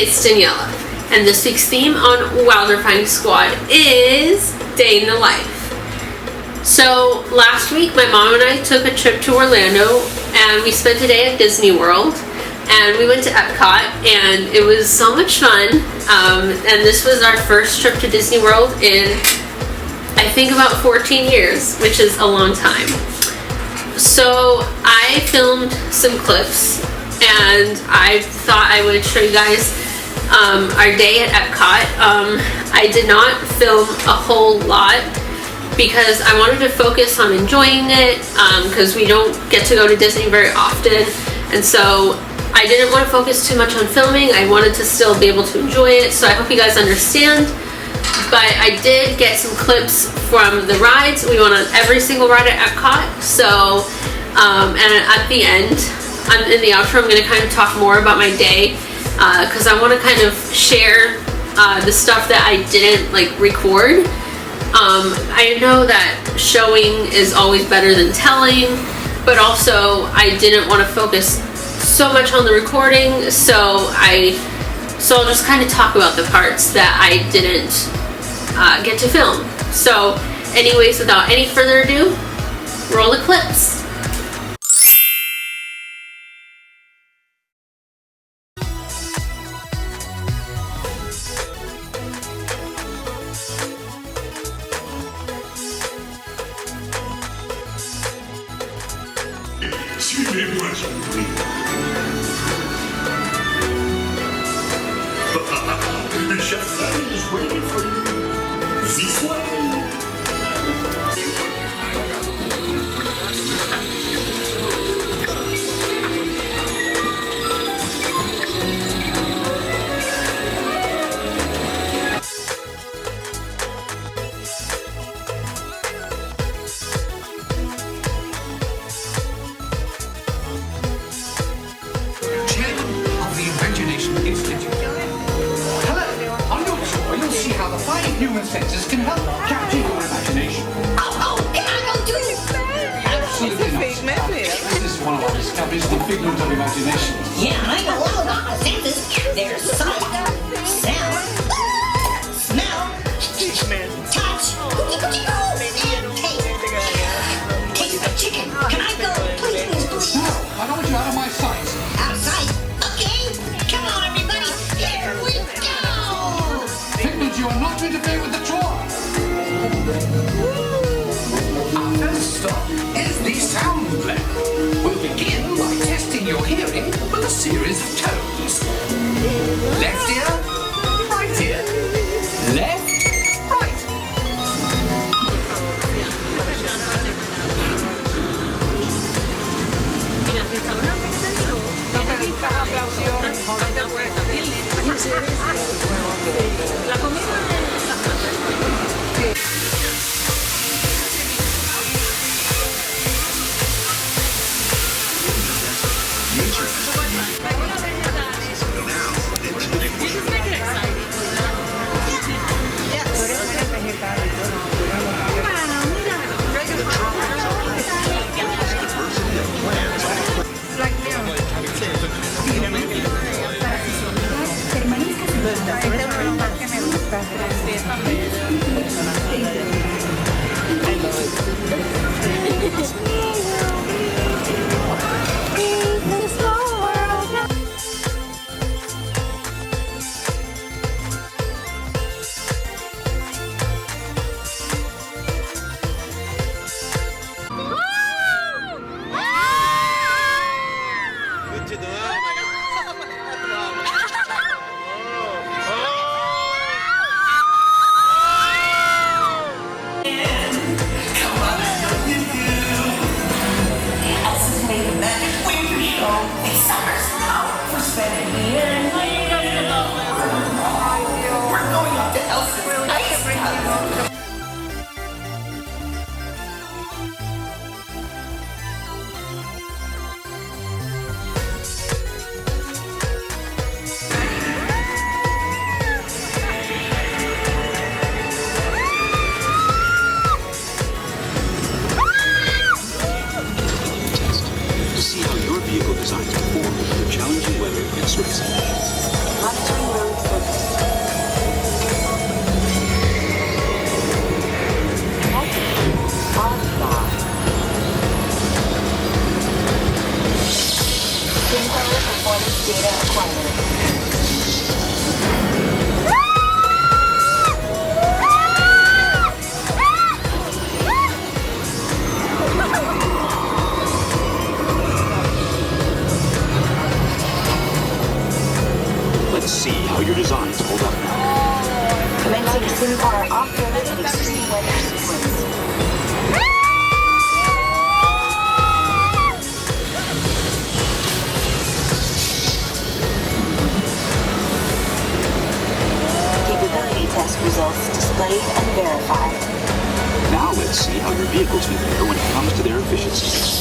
it's Daniela, and this week's theme on WowzerfyingSquad is Day in the Life. So last week my mom and I took a trip to Orlando and we spent a day at Disney World, and we went to EPCOT and it was so much fun, and this was our first trip to Disney World in I think about 14 years, which is a long time. So I filmed some clips and I thought I would show you guys our day at EPCOT. I did not film a whole lot because I wanted to focus on enjoying it, because we don't get to go to Disney very often, and so I didn't want to focus too much on filming. I wanted to still be able to enjoy it, so I hope you guys understand. But I did get some clips from the rides. We went on every single ride at EPCOT, so and at the end, in the outro, I'm going to kind of talk more about my day, because I want to kind of share the stuff that I didn't record. I know that showing is always better than telling, but also I didn't want to focus so much on the recording, so I'll just kind of talk about the parts that I didn't get to film. So anyways, without any further ado, roll the clips. Suivez-moi, j'en prie. The champagne is waiting for you. This way. Human senses can help capture your imagination. Oh, can I go do it? Absolutely not. This is one of our discoveries, the figment of imagination. Yeah, I know all about the senses. There's sight, sound, smell, touch. Hey, taste the chicken. Can I go? Please. No, I don't want you out of my sight. Out of sight? Okay. Come on, everybody. Here we go. Figment, you are not to interfere with the tour. Our first stop is the sound blend. We'll begin by testing your hearing with a series of tones. Left ear, right ear. Left, right. vehicle designs perform under challenging weather in Switzerland. Data acquired. Let's see how your designs hold up now. Commencing SimCar off-road and extreme weather sequence. Capability test results displayed and verified. Now let's see how your vehicles will fare when it comes to their efficiency.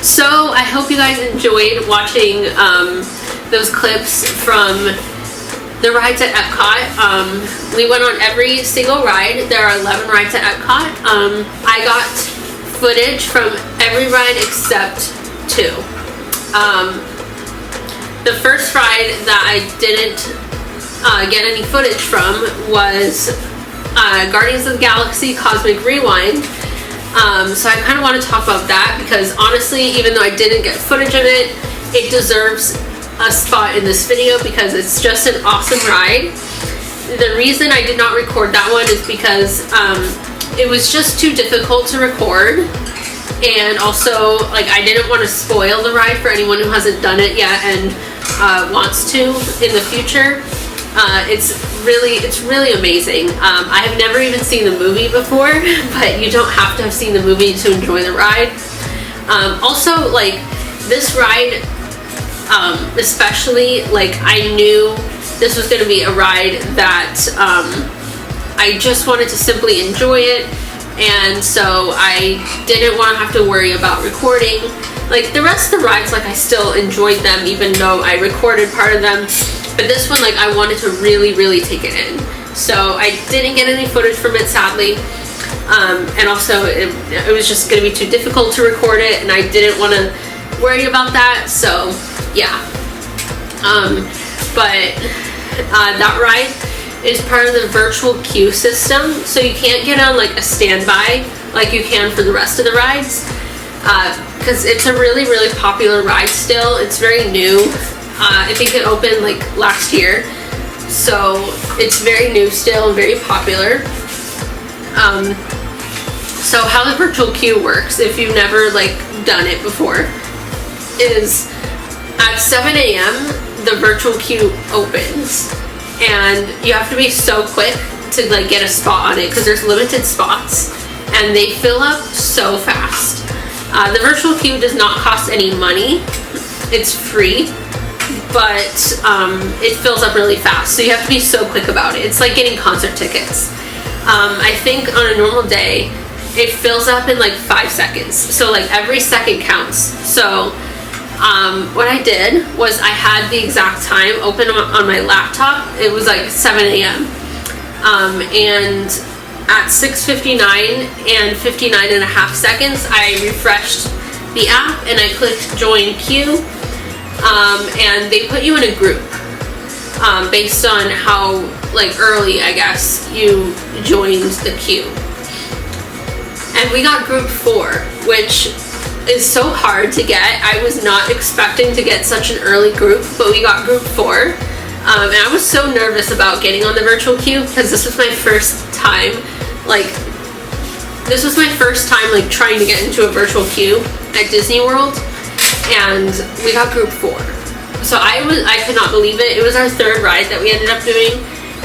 So I hope you guys enjoyed watching those clips from the rides at EPCOT. We went on every single ride. There are 11 rides at EPCOT. I got footage from every ride except 2. The first ride that I didn't get any footage from was Guardians of the Galaxy Cosmic Rewind. So I kind of want to talk about that because honestly, even though I didn't get footage of it, it deserves a spot in this video because it's just an awesome ride. The reason I did not record that one is because it was just too difficult to record, and also like I didn't want to spoil the ride for anyone who hasn't done it yet and wants to in the future. It's really amazing. I have never even seen the movie before, but you don't have to have seen the movie to enjoy the ride. Also, like this ride, especially, like I knew this was going to be a ride that I just wanted to simply enjoy it, and so I didn't want to have to worry about recording. Like the rest of the rides, like I still enjoyed them even though I recorded part of them. But this one, like, I wanted to really take it in. So I didn't get any footage from it, sadly. And also, it was just going to be too difficult to record it, and I didn't want to worry about that. So, yeah. But that ride is part of the virtual queue system. So you can't get on, like, a standby like you can for the rest of the rides. Because it's a really popular ride still. It's very new. I think it opened like last year, so it's very new still and very popular. So how the virtual queue works, if you've never like done it before, is at 7 a.m. the virtual queue opens, and you have to be so quick to like get a spot on it because there's limited spots and they fill up so fast. The virtual queue does not cost any money. It's free. But it fills up really fast, so you have to be so quick about it. It's like getting concert tickets. I think on a normal day it fills up in like 5 seconds. So like every second counts. So what I did was I had the exact time open on my laptop. It was like 7 a.m. And at 6:59 and 59.5 seconds, I refreshed the app and I clicked join queue, and they put you in a group based on how like early, I guess, you joined the queue. And we got group 4, which is so hard to get. I was not expecting to get such an early group, but we got group 4. And I was so nervous about getting on the virtual queue because this was my first time, like trying to get into a virtual queue at Disney World, and we got group 4. So I could not believe it. It was our 3rd ride that we ended up doing,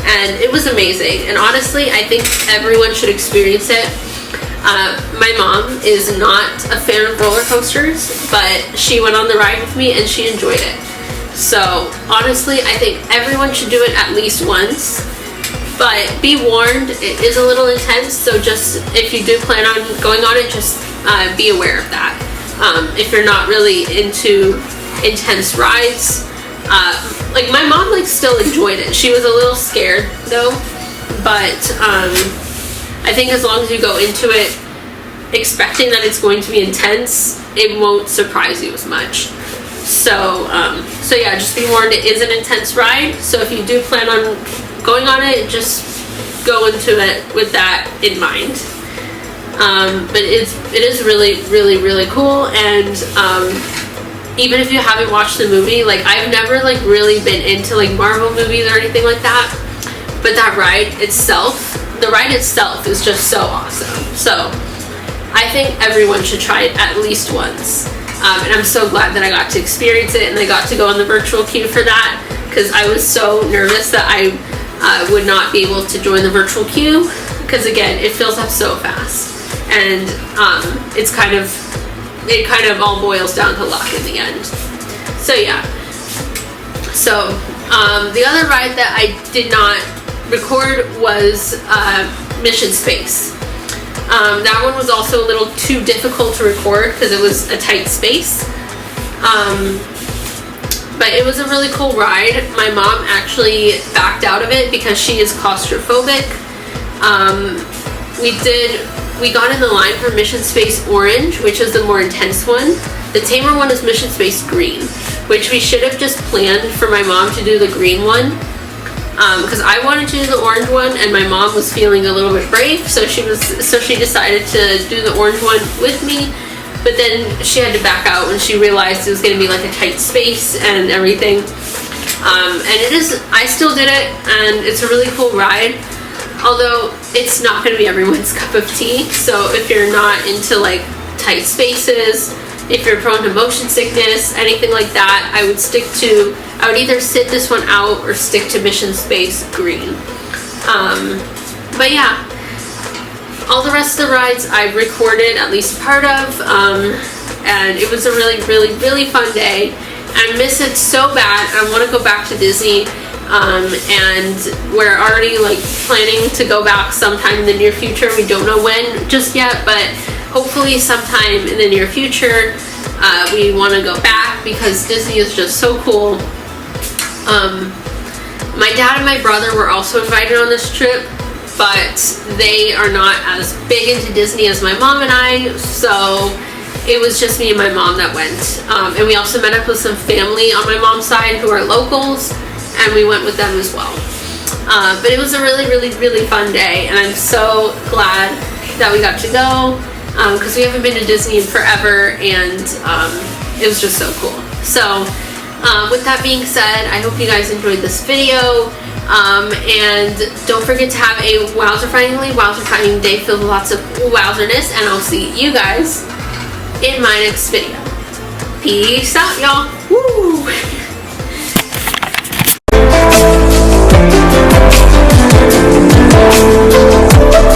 and it was amazing. And honestly, I think everyone should experience it. My mom is not a fan of roller coasters, but she went on the ride with me and she enjoyed it. So honestly, I think everyone should do it at least once, but be warned, it is a little intense. So just, if you do plan on going on it, just be aware of that. If you're not really into intense rides, like my mom still enjoyed it. She was a little scared though, but I think as long as you go into it expecting that it's going to be intense, it won't surprise you as much. So yeah, just be warned, it is an intense ride. So if you do plan on going on it, just go into it with that in mind. But it is really, really, really cool. And even if you haven't watched the movie, like I've never really been into Marvel movies or anything like that, but the ride itself is just so awesome. So I think everyone should try it at least once. And I'm so glad that I got to experience it and I got to go on the virtual queue for that, because I was so nervous that I would not be able to join the virtual queue, because again, it fills up so fast, and it kind of all boils down to luck in the end. So yeah. So the other ride that I did not record was Mission Space. That one was also a little too difficult to record because it was a tight space. But it was a really cool ride. My mom actually backed out of it because she is claustrophobic. We got in the line for Mission Space Orange, which is the more intense one. The tamer one is Mission Space Green, which we should have just planned for my mom to do the green one. Because I wanted to do the orange one and my mom was feeling a little bit brave, so she decided to do the orange one with me. But then she had to back out when she realized it was going to be a tight space and everything. And I still did it, and it's a really cool ride. Although it's not going to be everyone's cup of tea. So if you're not into tight spaces, if you're prone to motion sickness, anything like that, I would either sit this one out or stick to Mission Space Green. But yeah, all the rest of the rides I've recorded at least part of, and it was a really, really, really fun day. I miss it so bad. I want to go back to Disney, and we're already planning to go back sometime in the near future. We don't know when just yet, but hopefully sometime in the near future. We want to go back because Disney is just so cool. My dad and my brother were also invited on this trip, but they are not as big into Disney as my mom and I, so it was just me and my mom that went. And we also met up with some family on my mom's side who are locals, and we went with them as well. But it was a really, really, really fun day, and I'm so glad that we got to go, because we haven't been to Disney in forever, and it was just so cool. So with that being said, I hope you guys enjoyed this video, and don't forget to have a wowzerfying day filled with lots of wowzerness, and I'll see you guys in my next video. Peace out, y'all. Woo!